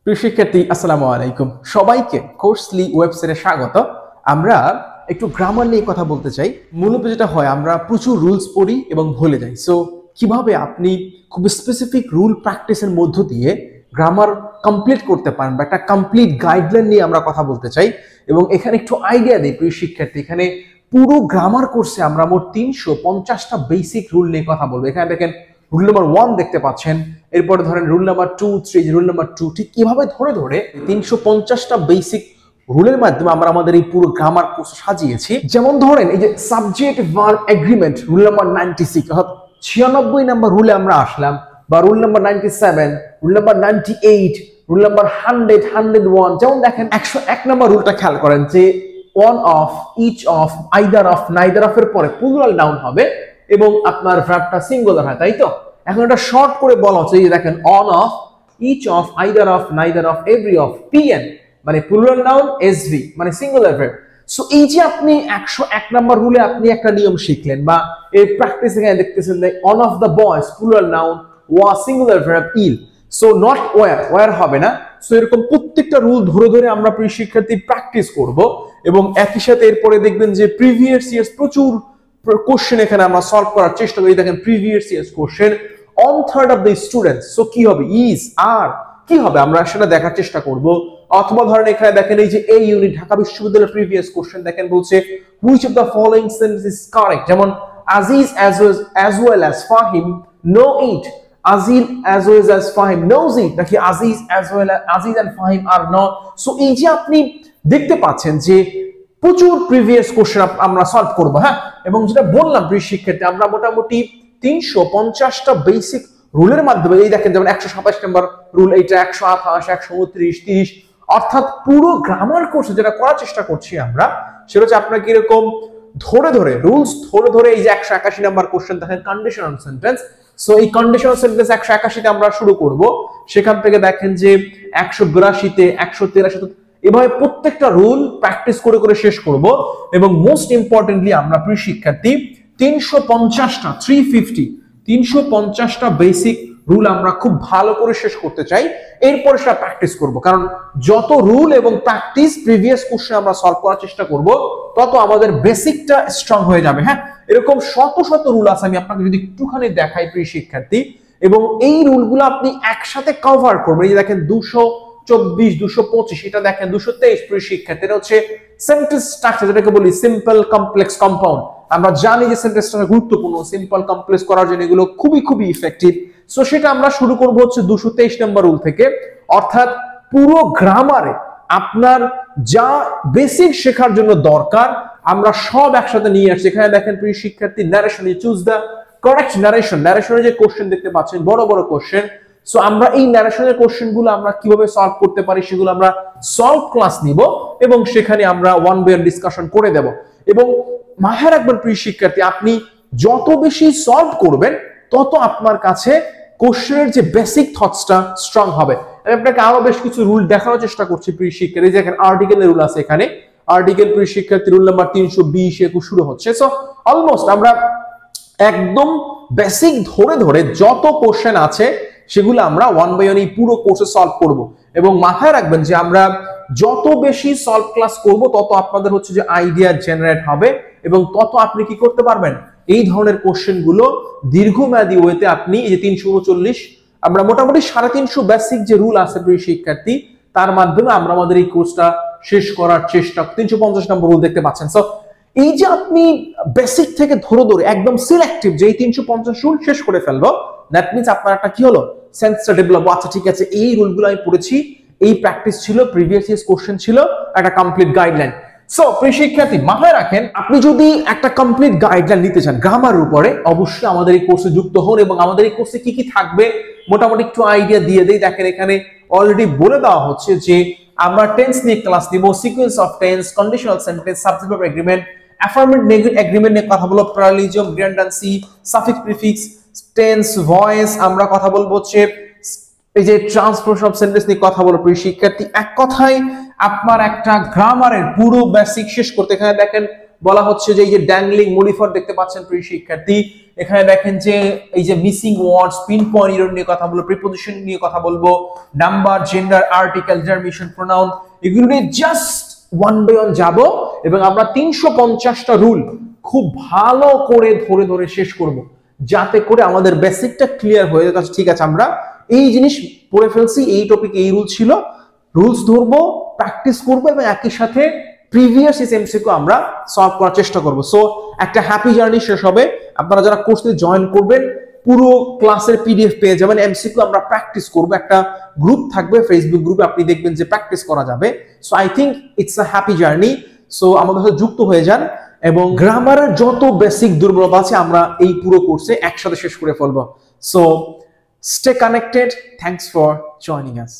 প্রিয় শিক্ষার্থী আসসালামু আলাইকুম, সবাইকে কোর্সলি ওয়েবসাইটে স্বাগত। আমরা একটু গ্রামার নিয়ে কথা বলতে চাই। মূলত যেটা হয়, আমরা প্রচুর রুলস পড়ি এবং ভুলে যাই। সো কিভাবে আপনি খুব স্পেসিফিক রুল প্র্যাকটিসের মধ্য দিয়ে গ্রামার কমপ্লিট করতে পারেন বা একটা কমপ্লিট গাইডলাইন নিয়ে আমরা কথা বলতে চাই। এবং এখানে একটু আইডিয়া দিই প্রিয় শিক্ষার্থী, এখানে পুরো গ্রামার কোর্সে আমরা মোট 350টা বেসিক রুল নিয়ে কথা বলবো। এখানে দেখেন রুল নাম্বার 1 দেখতে পাচ্ছেন, এরপরে ধরেন রুল নাম্বার 2, 3, রুল নাম্বার 2, ঠিক এভাবে ধরে ধরে 350টা বেসিক রুলের মাধ্যমে আমরা আমাদের এই পুরো গ্রামার কোর্স সাজিয়েছি। যেমন ধরেন এই যে subject verb agreement, rule number 96, অর্থাৎ 96 নাম্বার রুলে আমরা আসলাম, বা rule number 97, rule number 98, rule number 100, 101। যেমন দেখেন 101 নাম্বার রুলটা খেয়াল করেন যে one of, each of, either of, neither of এর পরে প্লুরাল নাউন হবে এবং আপনার ভার্বটা সিঙ্গুলার হয়, তাই তো? এখন এটা শর্ট করে বলা হচ্ছে, এই দেখেন one of, each of, either of, neither of, every of, PN মানে প্লুরাল নাউন, এসভি মানে সিঙ্গুলার ভার্ব। সো এই যে আপনি 101 নাম্বার রুলে আপনি একটা নিয়ম শিখলেন, বা এই প্র্যাকটিস এখানে দেখতেছেন যে one of the boys plural noun, was singular verb, ইল, সো নট ওয়্যার হবে না। সো এরকম প্রত্যেকটা রুল ধরে ধরে আমরা প্রিয় শিক্ষার্থী প্র্যাকটিস করব। এবং একই সাথে এরপরে দেখবেন যে প্রিভিয়াস ইয়ার্স প্রচুর কোশ্চেন এখানে আমরা সলভ করার চেষ্টা করি। দেখেন previous years question on third of the students, so কি হবে, ইজ, আর কি হবে আমরা সেটা দেখার চেষ্টা করব। অথবা ধরেন এখানে দেখেন এই যে এই ইউনিট ঢাকা বিশ্ববিদ্যালয়ের প্রিভিয়াস কোশ্চেন দেখেন বলছে which of the following sentence is correct. যেমন Aziz as well as Fahim know it, Aziz as well as Fahim knows it, নাকি Aziz as well as Aziz and Fahim are not। So এই যে আপনি দেখতে পাচ্ছেন যে প্রচুর প্রিভিয়াস কোশ্চেন আমরা সলভ করব। হ্যাঁ, এবং যেটা বললাম প্রিয় শিক্ষার্থী, আমরা মোটামুটি 350টা বেসিক রুলের মাধ্যমে, এই দেখেন যেমন 127 নম্বর রুল, এইটা 128, 129, 30, অর্থাৎ পুরো গ্রামার কোর্সে যেটা করার চেষ্টা করছি আমরা, সেটা হচ্ছে আপনাকে এরকম ধরে ধরে রুলস ধরে ধরে এই যে 181 নম্বর কোশ্চেন দেখেন কন্ডিশনাল সেন্টেন্স। সো এই কন্ডিশনাল সেন্টেন্স 181তে আমরা শুরু করব, সেখান থেকে দেখেন যে 182তে, 183তে, এভাবে প্রত্যেকটা রুল প্র্যাকটিস করে করে শেষ করব। এবং মোস্ট ইম্পর্টেন্টলি আমরা প্রিয় শিক্ষার্থী 350টা বেসিক রুল আমরা খুব ভালো করে শেষ করতে চাই, এরপরে সেটা প্র্যাকটিস করব। কারণ যত রুল এবং প্র্যাকটিস প্রিভিয়াস কোশ্চেন আমরা সলভ করার চেষ্টা করব, তত আমাদের বেসিকটা স্ট্রং হয়ে যাবে। হ্যাঁ, এরকম শত শত রুল আছে, আমি আপনাকে যদি একটুখানি দেখাই প্রিয় শিক্ষার্থী, এবং এই রুলগুলো আপনি একসাথে কভার করবেন। এই যে দেখেন 224, 225, এটা দেখেন 223 প্রিয় শিক্ষার্থী, এটা হচ্ছে সেন্টেন্স স্ট্রাকচার, যেটাকে বলি সিম্পল, কমপ্লেক্স, কম্পাউন্ড। আমরা জানি যে সেন্টেন্সটা গুরুত্বপূর্ণ, সিম্পল, কমপ্লেক্স করার জন্য এগুলো খুবই খুবই ইফেক্টিভ। সো সেটা আমরা শুরু করব হচ্ছে 223 নম্বর রুল থেকে, অর্থাৎ পুরো গ্রামারে আপনার যা বেসিক শেখার জন্য দরকার আমরা সব একসাথে নিয়ে আসছি। এখানে দেখেন প্রিয় শিক্ষার্থী narration, choose the correct narration. ন্যারেশনের যে কোশ্চেন দেখতে পাচ্ছেন, বড় বড় কোশ্চেন। সো আমরা এই ন্যারেশনের কোশ্চেনগুলো আমরা কিভাবে সলভ করতে পারি সেগুলো আমরা সলভ ক্লাস নিব, এবং সেখানে আমরা ওয়ান বাই ওয়ান ডিসকাশন করে দেব। এবং মাথায় রাখবেন প্রিয় শিক্ষার্থী, আপনি যত বেশি সলভ করবেন তত আপনার কাছে কোশ্চেনের যে বেসিক থটসটা স্ট্রং হবে। আমি আপনাকে আরো বেশ কিছু রুল দেখানোর চেষ্টা করছি প্রিয় শিক্ষার্থী। দেখেন আর্টিকেলের রুল আছে এখানে, আর্টিকেল প্রিয় শিক্ষার্থী রুল নাম্বার 320, 21 শুরু হচ্ছে। সো অলমোস্ট আমরা একদম বেসিক ধরে ধরে যত কোশ্চেন আছে সেগুলো আমরা ওয়ান বাই ওয়ান এই পুরো কোর্সে সলভ করব। এবং মাথায় রাখবেন যে আমরা যত বেশি সলভ ক্লাস করব তত আপনাদের হচ্ছে যে আইডিয়া জেনারেট হবে, এবং তত আপনি কি করতে পারবেন, এই ধরনের কোশ্চেন গুলো দীর্ঘমেয়াদী ওয়েতে আপনি এই যে 339, আমরা মোটামুটি 350 বেসিক যে রুল আছে প্রিয় শিক্ষার্থী, তার মাধ্যমে আমরা আমাদের এই কোর্সটা শেষ করার চেষ্টা। 350 নম্বর রুল দেখতে পাচ্ছেন। সো এই যে আপনি বেসিক থেকে ধরে ধরে একদম সিলেক্টিভ যে 350 রুল শেষ করে ফেলবো, দ্যাট মিন্স আপনার একটা কি হলো, সেন্সটা ডেভেলপ। আচ্ছা ঠিক আছে, এই রুলগুলো আমি পড়েছি, এই প্র্যাকটিস ছিল, প্রিভিয়াস ইয়ার্স কোশ্চেন ছিল, একটা কমপ্লিট গাইডলাইন। সো প্রিয় শিক্ষার্থী মাথায় রাখেন, আপনি যদি একটা কমপ্লিট গাইডলাইন নিতে চান গ্রামার উপরে, অবশ্যই আমাদের এই কোর্সে যুক্ত হন। এবং আমাদের এই কোর্সে কি কি থাকবে মোটামুটি একটু আইডিয়া দিয়ে দেই। দেখেন এখানে অলরেডি বলে দেওয়া হচ্ছে যে আমরা টেন্স নিয়ে ক্লাস নিব, sequence of tense, conditional sentence, subject verb agreement, affirmative negative agreement নিয়ে কথা বলবো, parallelism, redundancy, suffix prefix, tense, voice, আমরা কথা বলবো হচ্ছে এই যে ট্রান্সফরমেশন অফ সেন্টেন্স নিয়ে কথা বলবো প্রিয় শিক্ষার্থী। এক কথায় আপনার একটা গ্রামারের পুরো বেসিক শেষ করতে, এখানে দেখেন বলা হচ্ছে যে এই যে ড্যাংলিং মডিফায়ার দেখতে পাচ্ছেন প্রিয় শিক্ষার্থী, এখানে দেখেন যে এই যে মিসিং ওয়ার্ডস, পিন পয়েন্ট এরর নিয়ে কথা বলবো, প্রিপোজিশন নিয়ে কথা বলবো, number, gender, article, determination, pronoun, এগুলো নিয়ে জাস্ট ওয়ান বাই ওয়ান যাব এবং আমরা 350টা রুল খুব ভালো করে ধরে ধরে শেষ করব, যাতে করে আমাদের বেসিকটা ক্লিয়ার হয়ে যায়। ঠিক আছে, আমরা এই জিনিস পড়ে ফেলছি, এই টপিক এই রুল ছিল, রুলস ধরবো, প্র্যাকটিস করবো এবং একই সাথে প্রিভিয়াস এমসিকিউ আমরা সলভ করার চেষ্টা করব। সো একটা হ্যাপি জার্নি শেষ হবে। আপনারা যারা কোর্সে জয়েন করবেন পুরো ক্লাসের পিডিএফ পেয়ে যাবেন, এমসিকিউ আমরা প্র্যাকটিস করব, একটা গ্রুপ থাকবে ফেসবুক গ্রুপে, আপনি দেখবেন যে প্র্যাকটিস করা যাবে। So I think it's a happy journey. So আমাদের সাথে যুক্ত হয়ে যান এবং গ্রামারের যত বেসিক দুর্বলতা আছে আমরা এই পুরো কোর্সে একসাথে শেষ করে ফেলবো। So stay connected, thanks for joining us.